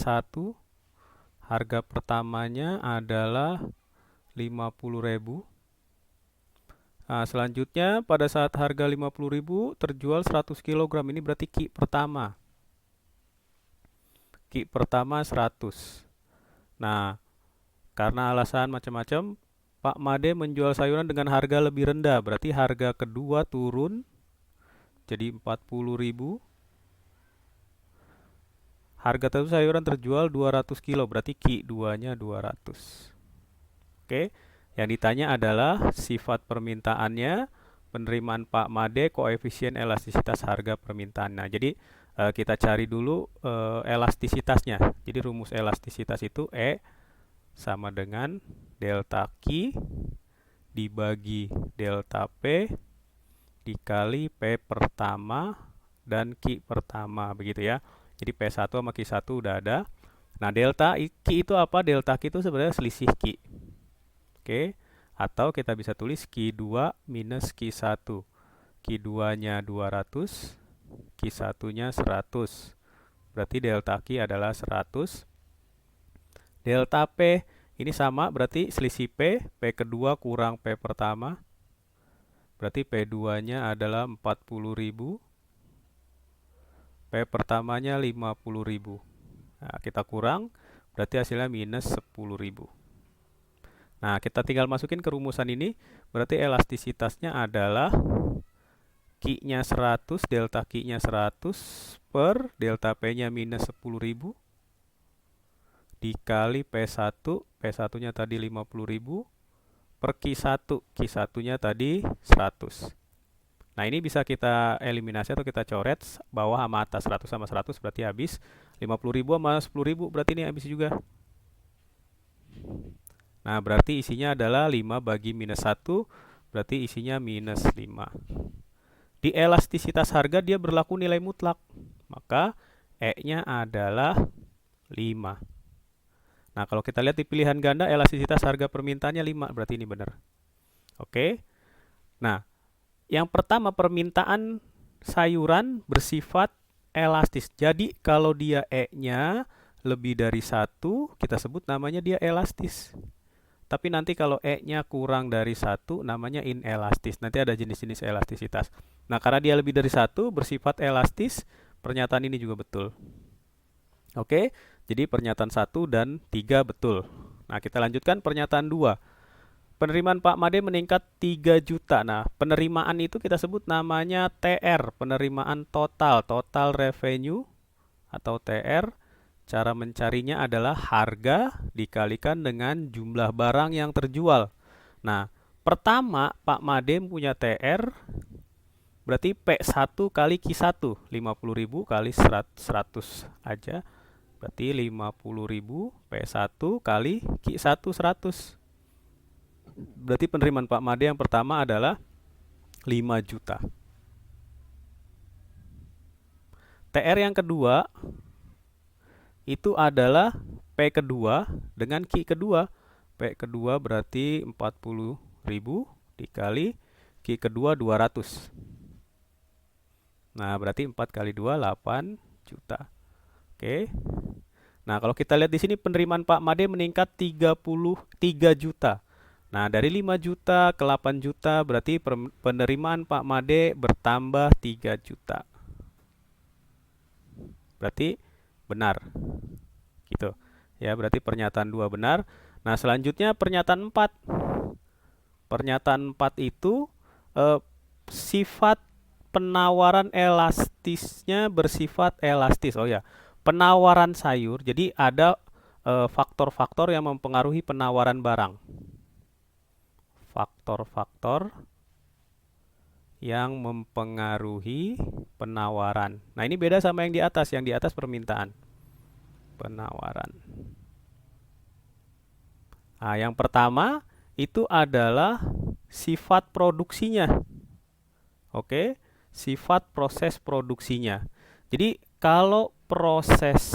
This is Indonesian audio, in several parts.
P1 harga pertamanya adalah 50.000. Nah, selanjutnya pada saat harga 50.000 terjual 100 kg. Ini berarti Ki pertama. Ki pertama 100. Nah, karena alasan macam-macam, Pak Made menjual sayuran dengan harga lebih rendah. Berarti harga kedua turun jadi 40.000. Harga satu sayuran terjual 200 kilo, berarti Ki 2-nya 200. Oke, yang ditanya adalah sifat permintaannya, penerimaan Pak Made, koefisien elastisitas harga permintaan. Nah, jadi kita cari dulu elastisitasnya. Jadi rumus elastisitas itu E sama dengan delta Q dibagi delta P dikali P pertama dan Q pertama, begitu ya. Jadi P1 sama Q1 udah ada. Nah, delta Q itu apa? Delta Q itu sebenarnya selisih Q. Oke, atau kita bisa tulis Q2 minus Q1. Q2-nya 200, Q1-nya 100. Berarti delta Q adalah 100. Delta P ini sama, berarti selisih P. P kedua kurang P pertama. Berarti P2-nya adalah 40.000. P pertamanya 50.000. Nah, kita kurang, berarti hasilnya minus 10.000. Nah, kita tinggal masukin ke rumusan ini, berarti elastisitasnya adalah Q-nya 100, delta Q-nya 100 per delta P-nya minus 10.000 dikali P1, P1-nya tadi 50.000 per Q1, Q1-nya tadi 100. Nah, ini bisa kita eliminasi atau kita coret bawah sama atas. 100 sama 100 berarti habis. 50.000 sama 10.000 berarti ini habis juga. Nah, berarti isinya adalah 5 bagi minus 1. Berarti isinya minus 5. Di elastisitas harga dia berlaku nilai mutlak. Maka E-nya adalah 5. Nah, kalau kita lihat di pilihan ganda elastisitas harga permintaannya 5. Berarti ini benar. Oke. Nah, yang pertama, permintaan sayuran bersifat elastis. Jadi kalau dia E-nya lebih dari 1, kita sebut namanya dia elastis. Tapi nanti kalau E-nya kurang dari 1, namanya inelastis. Nanti ada jenis-jenis elastisitas. Nah, karena dia lebih dari 1, bersifat elastis, pernyataan ini juga betul. Oke, jadi pernyataan 1 dan 3 betul. Nah, kita lanjutkan pernyataan 2. Penerimaan Pak Made meningkat 3 juta. Nah, penerimaan itu kita sebut namanya TR, penerimaan total, total revenue atau TR. Cara mencarinya adalah harga dikalikan dengan jumlah barang yang terjual. Nah, pertama Pak Made punya TR, berarti P1 kali Q1, 50.000 kali 100 aja. Berarti 50.000 P1 kali Q1 100. Berarti penerimaan Pak Made yang pertama adalah 5 juta. TR yang kedua itu adalah P kedua dengan Q kedua. P kedua berarti 40.000 dikali Q kedua 200. Nah, berarti 4 kali 2, 8 juta. Oke. Nah, kalau kita lihat di sini penerimaan Pak Made meningkat 33 juta. Nah, dari 5 juta ke 8 juta berarti penerimaan Pak Made bertambah 3 juta. Berarti benar. Gitu. Ya, berarti pernyataan 2 benar. Nah, selanjutnya pernyataan 4. Pernyataan 4 itu sifat penawaran elastisnya bersifat elastis. Oh ya, penawaran sayur. Jadi ada faktor-faktor yang mempengaruhi penawaran barang. Faktor-faktor yang mempengaruhi penawaran. Nah, ini beda sama yang di atas. Yang di atas permintaan. Penawaran. Nah, yang pertama itu adalah sifat produksinya. Oke, sifat proses produksinya. Jadi, kalau proses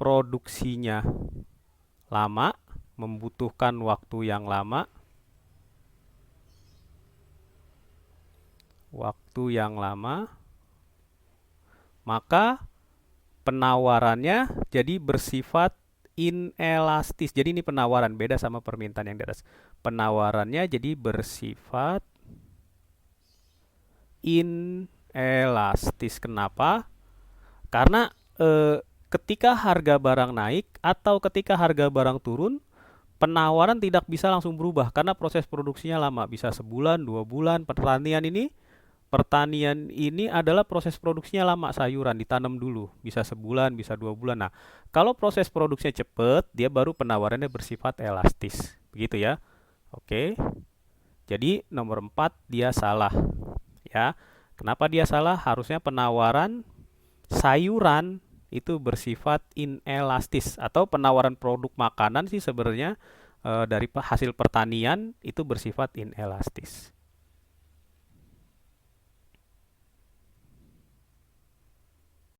produksinya lama, membutuhkan waktu yang lama, maka Penawarannya jadi bersifat inelastis. Jadi ini penawaran, beda sama permintaan yang di atas. Penawarannya jadi bersifat inelastis. Kenapa? Karena ketika harga barang naik atau ketika harga barang turun, penawaran tidak bisa langsung berubah karena proses produksinya lama, bisa sebulan, 2 bulan. Pertanian ini adalah proses produksinya lama, sayuran ditanam dulu, bisa sebulan, bisa 2 bulan. Nah, kalau proses produksinya cepat, dia baru penawarannya bersifat elastis. Begitu ya. Oke. Jadi nomor 4 dia salah. Ya. Kenapa dia salah? Harusnya penawaran sayuran itu bersifat inelastis, atau penawaran produk makanan sih sebenarnya dari hasil pertanian itu bersifat inelastis.